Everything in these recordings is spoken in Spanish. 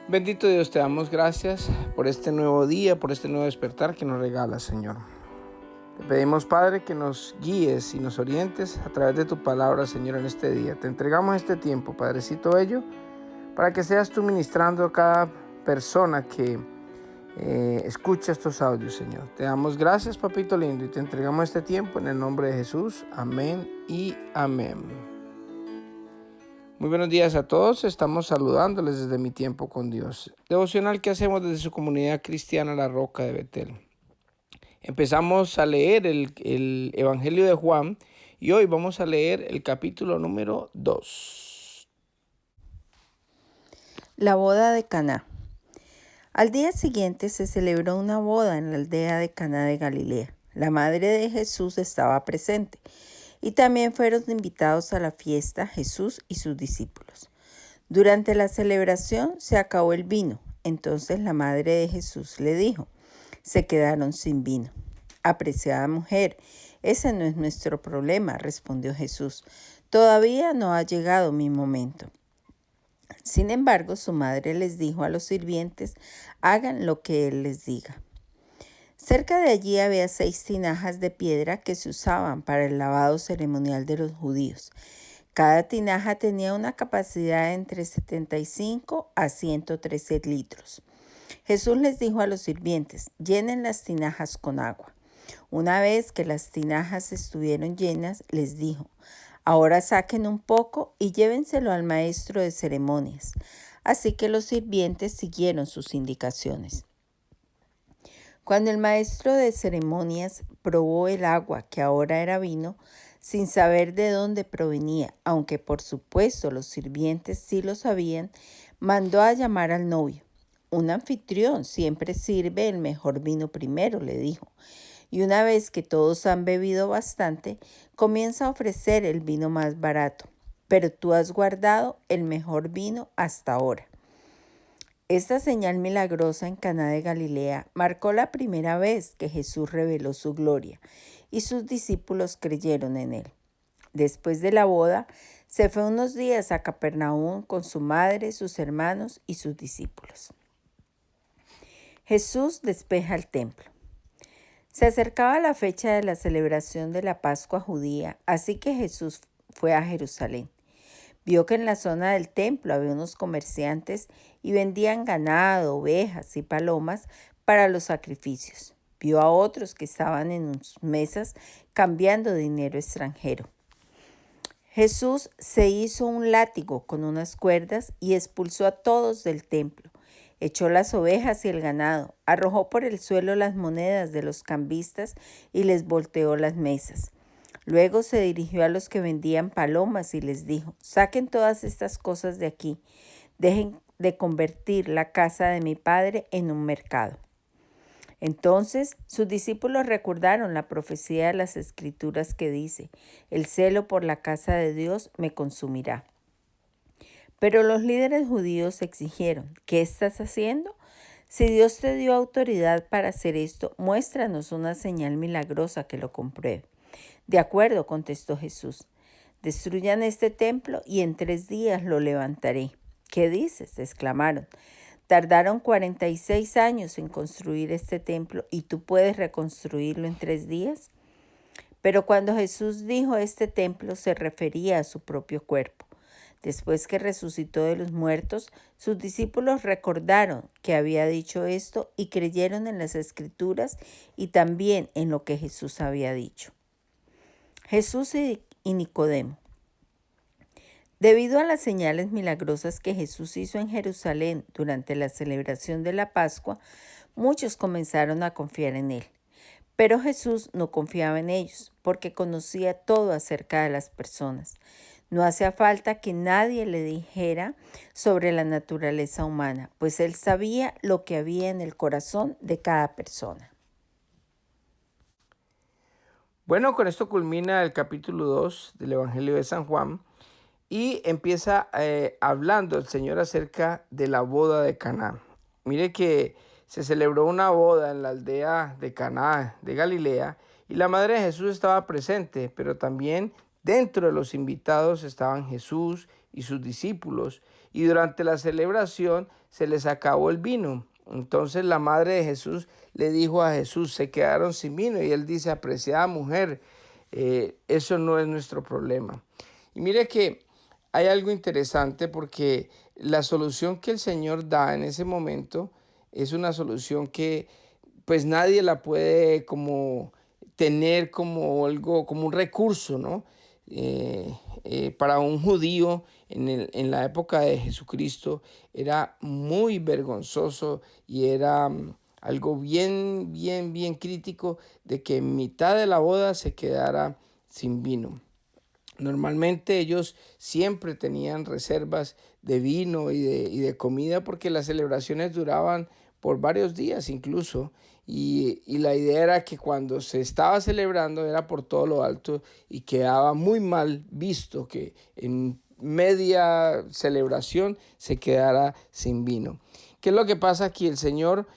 Bendito Dios, te damos gracias por este nuevo día, por este nuevo despertar que nos regalas, Señor. Te pedimos, Padre, que nos guíes y nos orientes a través de tu palabra, Señor, en este día. Te entregamos este tiempo, Padrecito bello, para que seas tú ministrando a cada persona que escucha estos audios, Señor. Te damos gracias, Papito lindo, y te entregamos este tiempo en el nombre de Jesús. Amén y amén. Muy buenos días a todos, estamos saludándoles desde Mi Tiempo con Dios, devocional que hacemos desde su comunidad cristiana La Roca de Betel. Empezamos a leer el Evangelio de Juan y hoy vamos a leer el capítulo número 2. La boda de Caná. Al día siguiente se celebró una boda en la aldea de Caná de Galilea. La madre de Jesús estaba presente y también fueron invitados a la fiesta Jesús y sus discípulos. Durante la celebración se acabó el vino. Entonces la madre de Jesús le dijo: se quedaron sin vino. Apreciada mujer, ese no es nuestro problema, respondió Jesús. Todavía no ha llegado mi momento. Sin embargo, su madre les dijo a los sirvientes: hagan lo que él les diga. Cerca de allí había 6 tinajas de piedra que se usaban para el lavado ceremonial de los judíos. Cada tinaja tenía una capacidad de entre 75 a 113 litros. Jesús les dijo a los sirvientes: llenen las tinajas con agua. Una vez que las tinajas estuvieron llenas, les dijo: ahora saquen un poco y llévenselo al maestro de ceremonias. Así que los sirvientes siguieron sus indicaciones. Cuando el maestro de ceremonias probó el agua, que ahora era vino, sin saber de dónde provenía, aunque por supuesto los sirvientes sí lo sabían, mandó a llamar al novio. Un anfitrión siempre sirve el mejor vino primero, le dijo, y una vez que todos han bebido bastante, comienza a ofrecer el vino más barato. Pero tú has guardado el mejor vino hasta ahora. Esta señal milagrosa en Caná de Galilea marcó la primera vez que Jesús reveló su gloria y sus discípulos creyeron en él. Después de la boda, se fue unos días a Capernaum con su madre, sus hermanos y sus discípulos. Jesús despeja el templo. Se acercaba la fecha de la celebración de la Pascua judía, así que Jesús fue a Jerusalén. Vio que en la zona del templo había unos comerciantes y vendían ganado, ovejas y palomas para los sacrificios. Vio a otros que estaban en sus mesas cambiando dinero extranjero. Jesús se hizo un látigo con unas cuerdas y expulsó a todos del templo. Echó las ovejas y el ganado, arrojó por el suelo las monedas de los cambistas y les volteó las mesas. Luego se dirigió a los que vendían palomas y les dijo: saquen todas estas cosas de aquí, dejen de convertir la casa de mi padre en un mercado. Entonces sus discípulos recordaron la profecía de las Escrituras que dice: el celo por la casa de Dios me consumirá. Pero los líderes judíos exigieron: ¿qué estás haciendo? Si Dios te dio autoridad para hacer esto, muéstranos una señal milagrosa que lo compruebe. De acuerdo, contestó Jesús. Destruyan este templo y en 3 días lo levantaré. ¿Qué dices?, exclamaron. Tardaron 46 años en construir este templo y tú puedes reconstruirlo en 3 días. Pero cuando Jesús dijo este templo, se refería a su propio cuerpo. Después que resucitó de los muertos, sus discípulos recordaron que había dicho esto y creyeron en las Escrituras y también en lo que Jesús había dicho. Jesús y Nicodemo. Debido a las señales milagrosas que Jesús hizo en Jerusalén durante la celebración de la Pascua, muchos comenzaron a confiar en él. Pero Jesús no confiaba en ellos, porque conocía todo acerca de las personas. No hacía falta que nadie le dijera sobre la naturaleza humana, pues él sabía lo que había en el corazón de cada persona. Bueno, con esto culmina el capítulo 2 del Evangelio de San Juan y empieza hablando el Señor acerca de la boda de Caná. Mire que se celebró una boda en la aldea de Caná de Galilea y la madre de Jesús estaba presente, pero también dentro de los invitados estaban Jesús y sus discípulos, y durante la celebración se les acabó el vino. Entonces la madre de Jesús le dijo a Jesús, se quedaron sin vino, y él dice, apreciada mujer, eso no es nuestro problema. Y mire que hay algo interesante porque la solución que el Señor da en ese momento es una solución que pues nadie la puede como tener como algo, como un recurso, ¿no? Para un judío en la época de Jesucristo era muy vergonzoso y era algo bien crítico de que en mitad de la boda se quedara sin vino. Normalmente ellos siempre tenían reservas de vino y de comida porque las celebraciones duraban por varios días incluso y la idea era que cuando se estaba celebrando era por todo lo alto y quedaba muy mal visto que en media celebración se quedara sin vino. ¿Qué es lo que pasa aquí? El Señor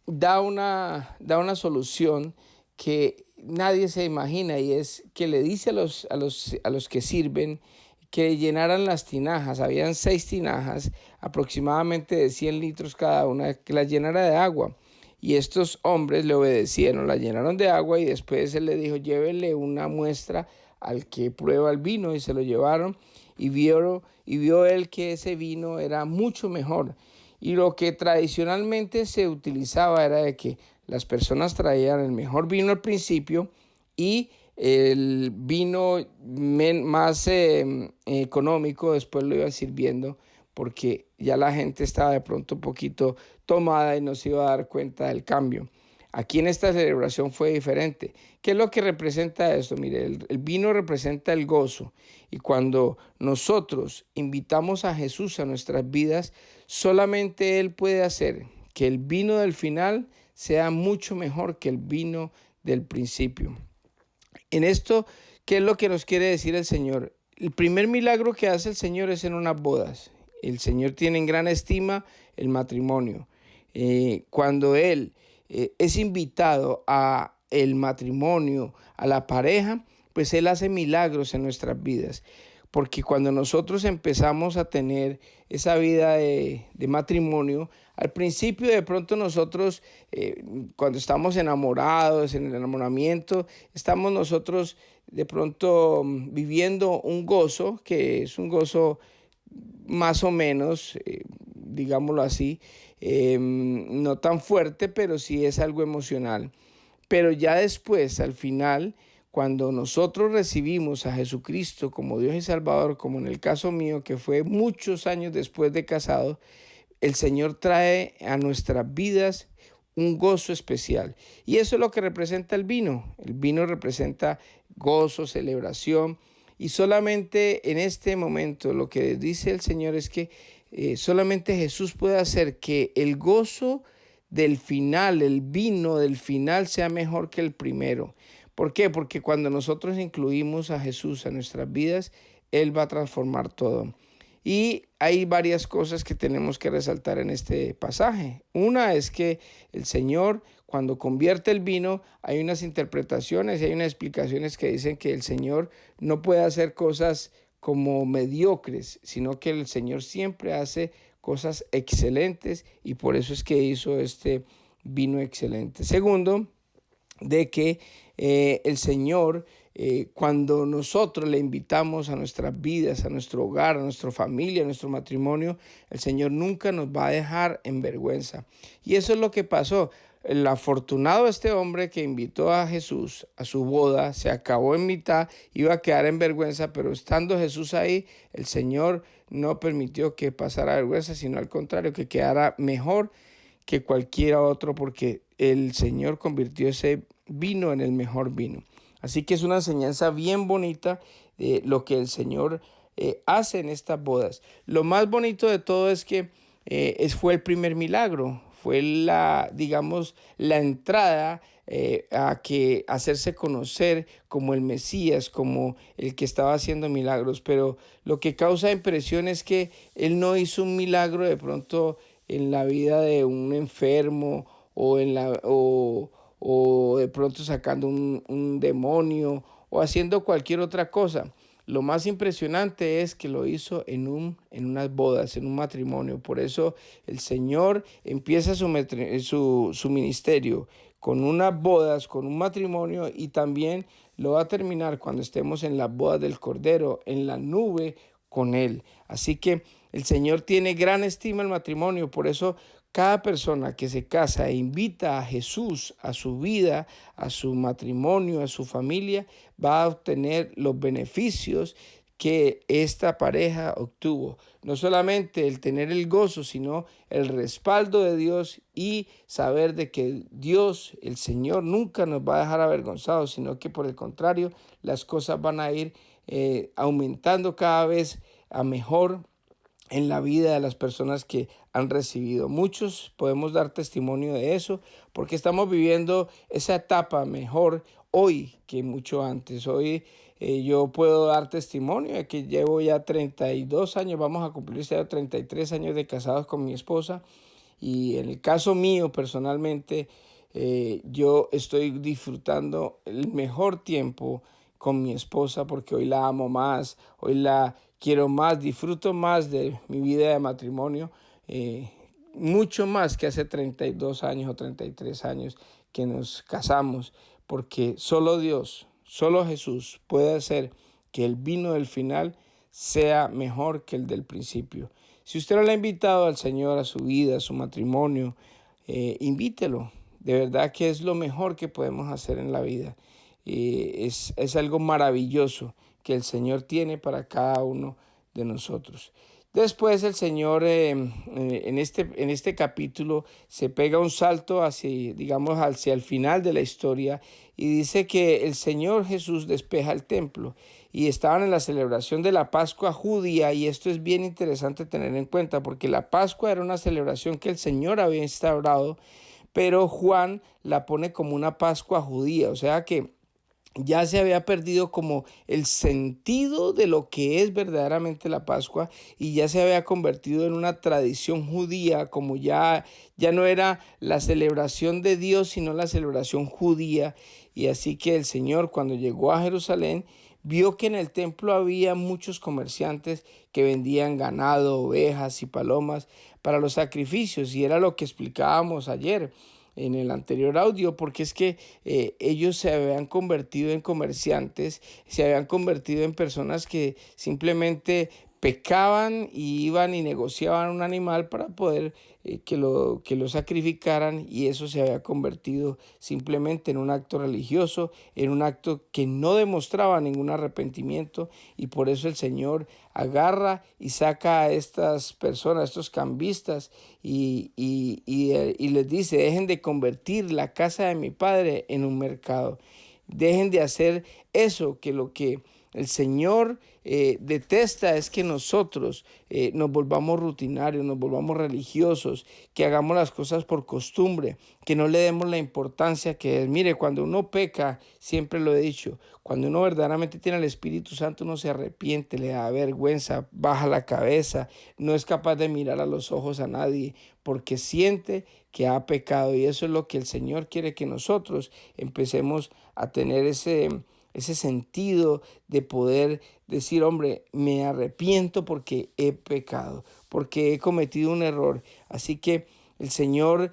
da una solución que nadie se imagina y es que le dice a los que sirven que llenaran las tinajas. Habían 6 tinajas, aproximadamente de 100 litros cada una, que las llenara de agua. Y estos hombres le obedecieron, la llenaron de agua y después él le dijo, llévenle una muestra al que prueba el vino y se lo llevaron y vio él que ese vino era mucho mejor. Y lo que tradicionalmente se utilizaba era de que las personas traían el mejor vino al principio y el vino más económico después lo iba sirviendo porque ya la gente estaba de pronto un poquito tomada y no se iba a dar cuenta del cambio. Aquí en esta celebración fue diferente. ¿Qué es lo que representa esto? Mire, el vino representa el gozo. Y cuando nosotros invitamos a Jesús a nuestras vidas, solamente Él puede hacer que el vino del final sea mucho mejor que el vino del principio. En esto, ¿qué es lo que nos quiere decir el Señor? El primer milagro que hace el Señor es en unas bodas. El Señor tiene en gran estima el matrimonio. Cuando Él es invitado a el matrimonio, a la pareja, pues Él hace milagros en nuestras vidas. Porque cuando nosotros empezamos a tener esa vida de matrimonio, al principio de pronto nosotros, cuando estamos enamorados, en el enamoramiento, estamos nosotros de pronto viviendo un gozo, que es un gozo más o menos, digámoslo así, no tan fuerte, pero sí es algo emocional. Pero ya después, al final, cuando nosotros recibimos a Jesucristo como Dios y Salvador, como en el caso mío, que fue muchos años después de casado, el Señor trae a nuestras vidas un gozo especial. Y eso es lo que representa el vino. El vino representa gozo, celebración. Y solamente en este momento lo que dice el Señor es que solamente Jesús puede hacer que el gozo del final, el vino del final sea mejor que el primero. ¿Por qué? Porque cuando nosotros incluimos a Jesús a nuestras vidas, Él va a transformar todo. Y hay varias cosas que tenemos que resaltar en este pasaje. Una es que el Señor, cuando convierte el vino, hay unas interpretaciones y hay unas explicaciones que dicen que el Señor no puede hacer cosas como mediocres, sino que el Señor siempre hace cosas excelentes y por eso es que hizo este vino excelente. Segundo, de que el Señor, cuando nosotros le invitamos a nuestras vidas, a nuestro hogar, a nuestra familia, a nuestro matrimonio, el Señor nunca nos va a dejar en vergüenza. Y eso es lo que pasó. El afortunado este hombre que invitó a Jesús a su boda, se acabó en mitad, iba a quedar en vergüenza, pero estando Jesús ahí, el Señor no permitió que pasara vergüenza, sino al contrario, que quedara mejor que cualquier otro, porque el Señor convirtió ese vino en el mejor vino. Así que es una enseñanza bien bonita de lo que el Señor hace en estas bodas. Lo más bonito de todo es que fue el primer milagro, fue digamos, la entrada a hacerse conocer como el Mesías, como el que estaba haciendo milagros. Pero lo que causa impresión es que Él no hizo un milagro de pronto en la vida de un enfermo o de pronto sacando un demonio o haciendo cualquier otra cosa, lo más impresionante es que lo hizo en unas bodas, en un matrimonio. Por eso el Señor empieza su ministerio con unas bodas, con un matrimonio, y también lo va a terminar cuando estemos en las bodas del Cordero, en la nube con Él. Así que el Señor tiene gran estima al matrimonio. Por eso cada persona que se casa e invita a Jesús a su vida, a su matrimonio, a su familia, va a obtener los beneficios que esta pareja obtuvo. No solamente el tener el gozo, sino el respaldo de Dios y saber de que Dios, el Señor, nunca nos va a dejar avergonzados, sino que por el contrario, las cosas van a ir aumentando cada vez a mejor en la vida de las personas que han recibido. Muchos podemos dar testimonio de eso porque estamos viviendo esa etapa mejor hoy que mucho antes. Hoy yo puedo dar testimonio de que llevo ya 32 años, vamos a cumplir ya 33 años de casados con mi esposa, y en el caso mío personalmente, yo estoy disfrutando el mejor tiempo con mi esposa porque hoy la amo más, hoy la quiero más, disfruto más de mi vida de matrimonio, mucho más que hace 32 años o 33 años que nos casamos, porque solo Dios, solo Jesús puede hacer que el vino del final sea mejor que el del principio. Si usted no le ha invitado al Señor a su vida, a su matrimonio, invítelo. De verdad que es lo mejor que podemos hacer en la vida. Es algo maravilloso que el Señor tiene para cada uno de nosotros. Después el Señor en este capítulo se pega un salto hacia, digamos, hacia el final de la historia, y dice que el Señor Jesús despeja el templo y estaban en la celebración de la Pascua judía, y esto es bien interesante tener en cuenta porque la Pascua era una celebración que el Señor había instaurado, pero Juan la pone como una Pascua judía, o sea que ya se había perdido como el sentido de lo que es verdaderamente la Pascua, y ya se había convertido en una tradición judía, como ya no era la celebración de Dios, sino la celebración judía. Y así que el Señor, cuando llegó a Jerusalén, vio que en el templo había muchos comerciantes que vendían ganado, ovejas y palomas para los sacrificios, y era lo que explicábamos ayer en el anterior audio, porque es que ellos se habían convertido en comerciantes, se habían convertido en personas que simplemente pecaban y iban y negociaban un animal para poder que lo sacrificaran, y eso se había convertido simplemente en un acto religioso, en un acto que no demostraba ningún arrepentimiento. Y por eso el Señor agarra y saca a estas personas, a estos cambistas, y les dice: dejen de convertir la casa de mi padre en un mercado, dejen de hacer eso, que lo que el Señor detesta es que nosotros nos volvamos rutinarios, nos volvamos religiosos, que hagamos las cosas por costumbre, que no le demos la importancia que es. Mire, cuando uno peca, siempre lo he dicho, cuando uno verdaderamente tiene el Espíritu Santo, uno se arrepiente, le da vergüenza, baja la cabeza, no es capaz de mirar a los ojos a nadie, porque siente que ha pecado. Y eso es lo que el Señor quiere, que nosotros empecemos a tener ese sentido de poder decir: hombre, me arrepiento porque he pecado, porque he cometido un error. Así que el Señor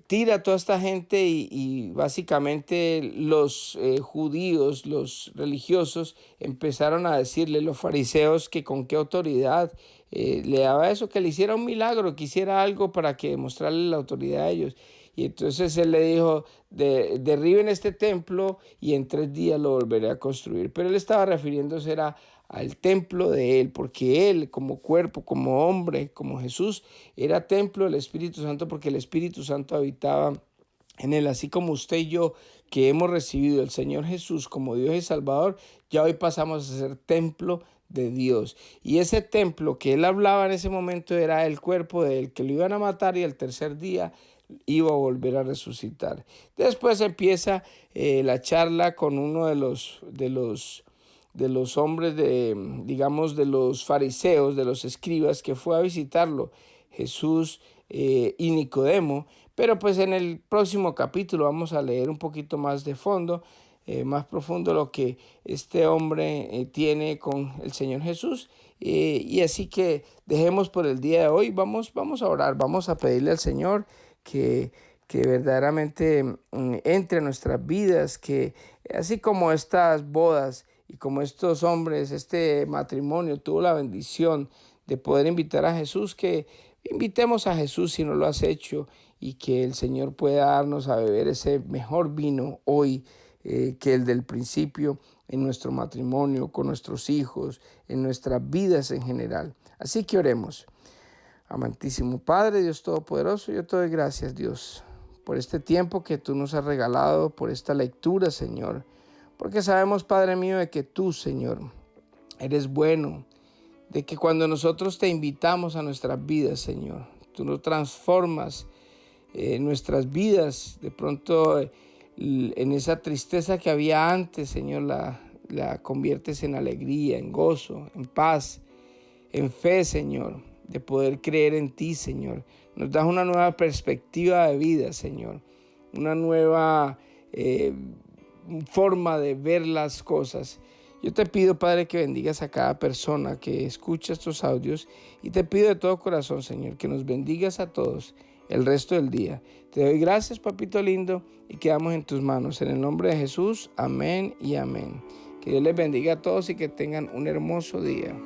tira a toda esta gente, y básicamente los judíos, los religiosos, empezaron a decirle, los fariseos, que con qué autoridad le daba eso, que le hiciera un milagro, que hiciera algo para que demostrarle la autoridad a ellos. Y entonces él le dijo: derriben este templo y en 3 días lo volveré a construir. Pero él estaba refiriéndose al templo de él, porque él, como cuerpo, como hombre, como Jesús, era templo del Espíritu Santo, porque el Espíritu Santo habitaba en él. Así como usted y yo, que hemos recibido al Señor Jesús como Dios y Salvador, ya hoy pasamos a ser templo de Dios. Y ese templo que él hablaba en ese momento era el cuerpo de él, que lo iban a matar y al tercer día iba a volver a resucitar. Después empieza la charla con uno de los hombres digamos, de los fariseos, de los escribas, que fue a visitarlo, Jesús y Nicodemo. Pero pues en el próximo capítulo vamos a leer un poquito más de fondo más profundo lo que este hombre tiene con el Señor Jesús. Y así que dejemos por el día de hoy, vamos a orar, vamos a pedirle al Señor que verdaderamente entre en nuestras vidas, que así como estas bodas y como estos hombres, este matrimonio tuvo la bendición de poder invitar a Jesús, que invitemos a Jesús si no lo has hecho, y que el Señor pueda darnos a beber ese mejor vino hoy que el del principio en nuestro matrimonio, con nuestros hijos, en nuestras vidas en general. Así que oremos. Amantísimo Padre, Dios Todopoderoso, yo te doy gracias, Dios, por este tiempo que tú nos has regalado, por esta lectura, Señor, porque sabemos, Padre mío, de que tú, Señor, eres bueno, de que cuando nosotros te invitamos a nuestras vidas, Señor, tú nos transformas nuestras vidas, de pronto en esa tristeza que había antes, Señor, la conviertes en alegría, en gozo, en paz, en fe, Señor, de poder creer en ti, Señor. Nos das una nueva perspectiva de vida, Señor, una nueva forma de ver las cosas. Yo te pido, Padre, que bendigas a cada persona que escucha estos audios, y te pido de todo corazón, Señor, que nos bendigas a todos el resto del día. Te doy gracias, papito lindo, y quedamos en tus manos. En el nombre de Jesús, amén y amén. Que Dios les bendiga a todos y que tengan un hermoso día.